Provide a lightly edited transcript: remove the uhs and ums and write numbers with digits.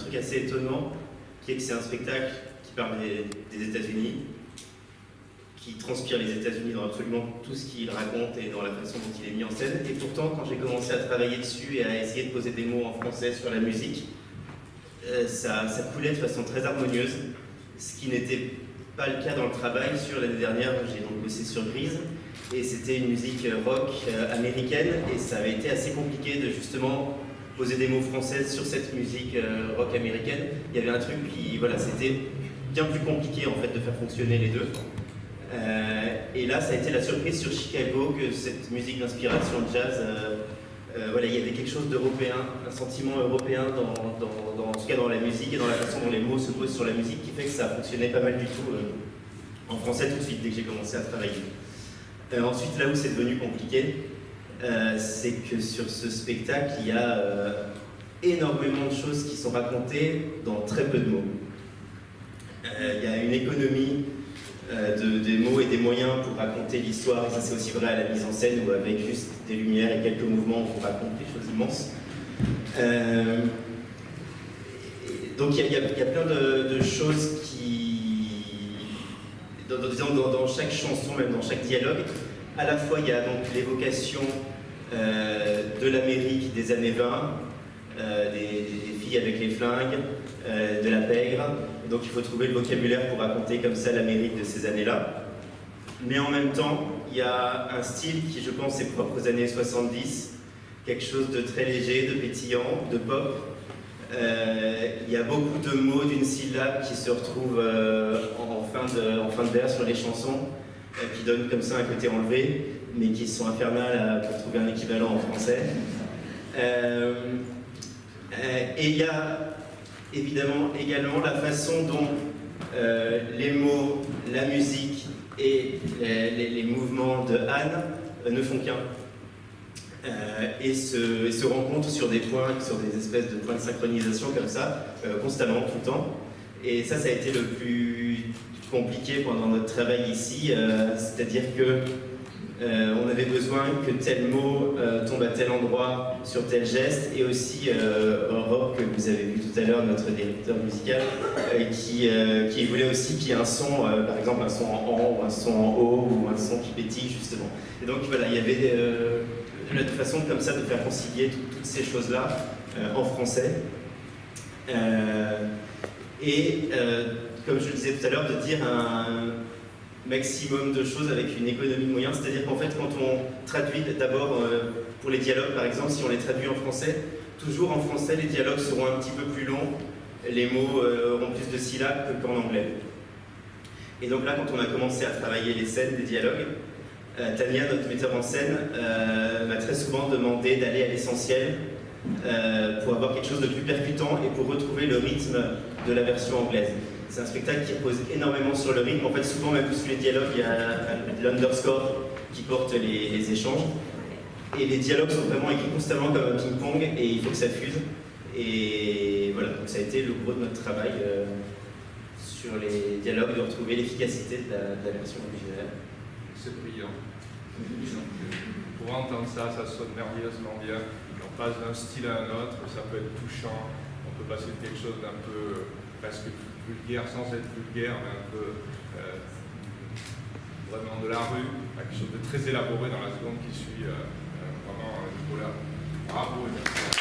truc assez étonnant, qui est que c'est un spectacle qui parle des États-Unis, qui transpire les États-Unis dans absolument tout ce qu'il raconte et dans la façon dont il est mis en scène. Et pourtant, quand j'ai commencé à travailler dessus et à essayer de poser des mots en français sur la musique, ça coulait de façon très harmonieuse, ce qui n'était pas le cas dans le travail. Sur l'année dernière, j'ai donc bossé sur Grise, et c'était une musique rock américaine, et ça avait été assez compliqué de justement poser des mots français sur cette musique rock américaine. Il y avait un truc qui, voilà, c'était bien plus compliqué en fait de faire fonctionner les deux. Et là, ça a été la surprise sur Chicago que cette musique d'inspiration jazz, voilà, il y avait quelque chose d'européen, un sentiment européen en tout cas dans la musique et dans la façon dont les mots se posent sur la musique, qui fait que ça fonctionnait pas mal du tout en français tout de suite dès que j'ai commencé à travailler. Ensuite, là où c'est devenu compliqué, c'est que sur ce spectacle, il y a énormément de choses qui sont racontées dans très peu de mots. Il y a une économie des mots et des moyens pour raconter l'histoire, et ça c'est aussi vrai à la mise en scène, où avec juste des lumières et quelques mouvements on raconte des choses immenses. Donc il y a plein de choses qui, dans chaque chanson, même dans chaque dialogue, à la fois il y a donc l'évocation de l'Amérique des années 20, des filles avec les flingues, de la pègre. Donc il faut trouver le vocabulaire pour raconter comme ça l'Amérique de ces années-là. Mais en même temps, il y a un style qui, je pense, est propre aux années 70, quelque chose de très léger, de pétillant, de pop. Il y a beaucoup de mots d'une syllabe qui se retrouvent en fin de vers sur les chansons, qui donnent comme ça un côté enlevé, mais qui sont infernales pour trouver un équivalent en français. Et il y a évidemment également la façon dont les mots, la musique et les mouvements de Anne ne font qu'un. Et se rencontrent sur des points, sur des espèces de points de synchronisation comme ça, constamment, tout le temps. Et ça a été le plus compliqué pendant notre travail ici, c'est-à-dire que on avait besoin que tel mot tombe à tel endroit sur tel geste, et aussi Rob, que vous avez vu tout à l'heure, notre directeur musical, qui voulait aussi qu'il y ait un son, par exemple un son en ou un son en haut, ou un son qui pétille justement. Et donc voilà, il y avait une façon comme ça de faire concilier toutes ces choses-là en français. Comme je le disais tout à l'heure, de dire un maximum de choses avec une économie de moyens, c'est-à-dire qu'en fait quand on traduit d'abord pour les dialogues par exemple, si on les traduit en français, toujours en français les dialogues seront un petit peu plus longs, les mots auront plus de syllabes qu'en anglais. Et donc là quand on a commencé à travailler les scènes des dialogues, Tania, notre metteur en scène, m'a très souvent demandé d'aller à l'essentiel pour avoir quelque chose de plus percutant et pour retrouver le rythme de la version anglaise. C'est un spectacle qui repose énormément sur le rythme. En fait, souvent, même sous les dialogues, il y a l'underscore qui porte les échanges. Et les dialogues sont vraiment écrits constamment comme un ping-pong, et il faut que ça fuse. Et voilà, donc ça a été le gros de notre travail sur les dialogues, de retrouver l'efficacité de la version originale. C'est brillant. Pour entendre ça, ça sonne merveilleusement bien. On passe d'un style à un autre, ça peut être touchant. On peut passer de quelque chose d'un peu presque vulgaire sans être vulgaire, mais un peu vraiment de la rue, à quelque chose de très élaboré dans la seconde qui suit. Vraiment, Nicolas, bravo et merci.